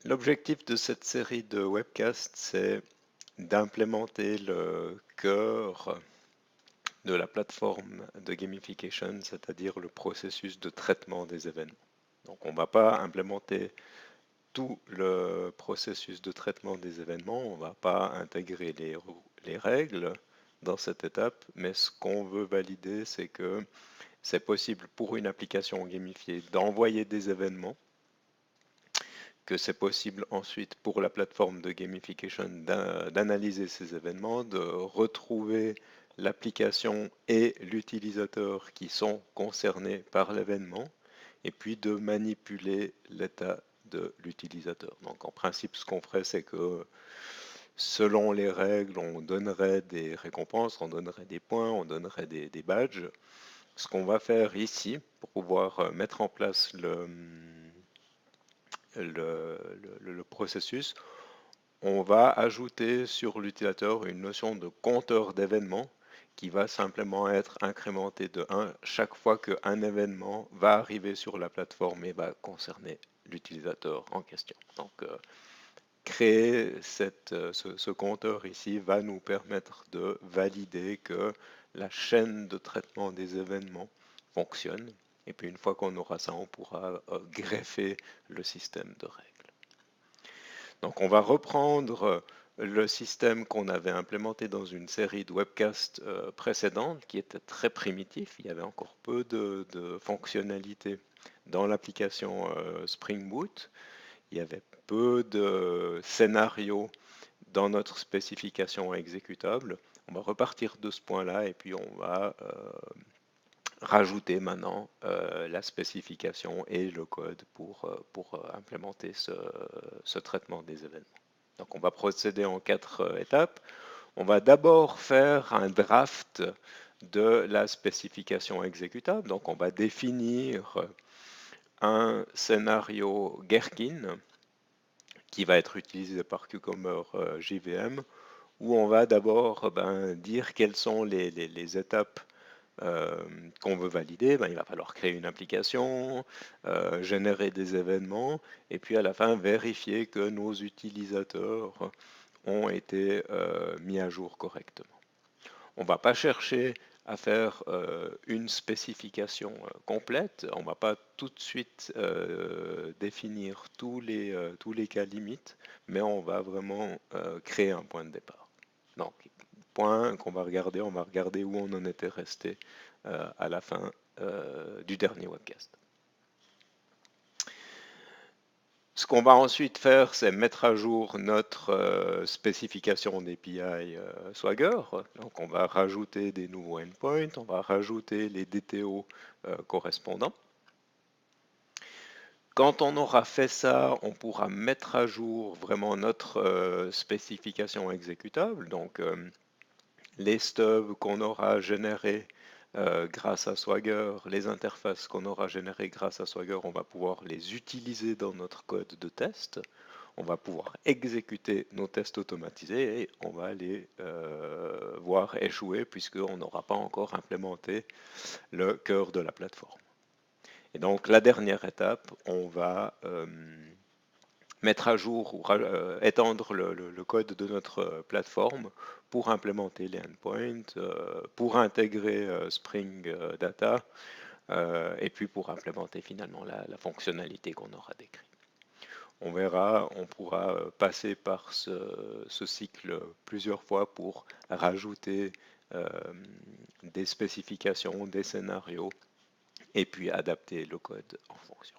L'objectif de cette série de webcasts, c'est d'implémenter le cœur de la plateforme de gamification, c'est-à-dire le processus de traitement des événements. Donc on ne va pas implémenter tout le processus de traitement des événements, on ne va pas intégrer les règles dans cette étape, mais ce qu'on veut valider, c'est que c'est possible pour une application gamifiée d'envoyer des événements, que c'est possible ensuite pour la plateforme de gamification d'analyser ces événements, de retrouver l'application et l'utilisateur qui sont concernés par l'événement, et puis de manipuler l'état de l'utilisateur. Donc en principe, ce qu'on ferait, c'est que selon les règles, on donnerait des récompenses, on donnerait des points, on donnerait des badges. Ce qu'on va faire ici, pour pouvoir mettre en place le processus, on va ajouter sur l'utilisateur une notion de compteur d'événements qui va simplement être incrémenté de 1 chaque fois qu'un événement va arriver sur la plateforme et va concerner l'utilisateur en question. Donc, créer ce compteur ici va nous permettre de valider que la chaîne de traitement des événements fonctionne. Et puis une fois qu'on aura ça, on pourra greffer le système de règles. Donc on va reprendre le système qu'on avait implémenté dans une série de webcasts précédentes qui était très primitif. Il y avait encore peu de fonctionnalités dans l'application Spring Boot. Il y avait peu de scénarios dans notre spécification exécutable. On va repartir de ce point-là et puis on va rajouter maintenant la spécification et le code pour implémenter ce traitement des événements. Donc on va procéder en 4 étapes. On va d'abord faire un draft de la spécification exécutable. Donc on va définir un scénario Gherkin qui va être utilisé par Cucumber JVM, où on va d'abord dire quelles sont les étapes qu'on veut valider. Il va falloir créer une application, générer des événements, et puis à la fin vérifier que nos utilisateurs ont été mis à jour correctement. On ne va pas chercher à faire une spécification complète. On ne va pas tout de suite définir tous les cas limites, mais on va vraiment créer un point de départ. Donc, point qu'on va regarder, on va regarder où on en était resté à la fin du dernier webcast. Ce qu'on va ensuite faire, c'est mettre à jour notre spécification d'API Swagger. Donc, on va rajouter des nouveaux endpoints, on va rajouter les DTO correspondants. Quand on aura fait ça, on pourra mettre à jour vraiment notre spécification exécutable. Donc, les stubs qu'on aura générés grâce à Swagger, les interfaces qu'on aura générées grâce à Swagger, on va pouvoir les utiliser dans notre code de test. On va pouvoir exécuter nos tests automatisés et on va les voir échouer puisqu'on n'aura pas encore implémenté le cœur de la plateforme. Et donc la dernière étape, on va mettre à jour ou étendre le code de notre plateforme pour implémenter les endpoints, pour intégrer Spring Data et puis pour implémenter finalement la fonctionnalité qu'on aura décrite. On verra, on pourra passer par ce cycle plusieurs fois pour rajouter des spécifications, des scénarios et puis adapter le code en fonction.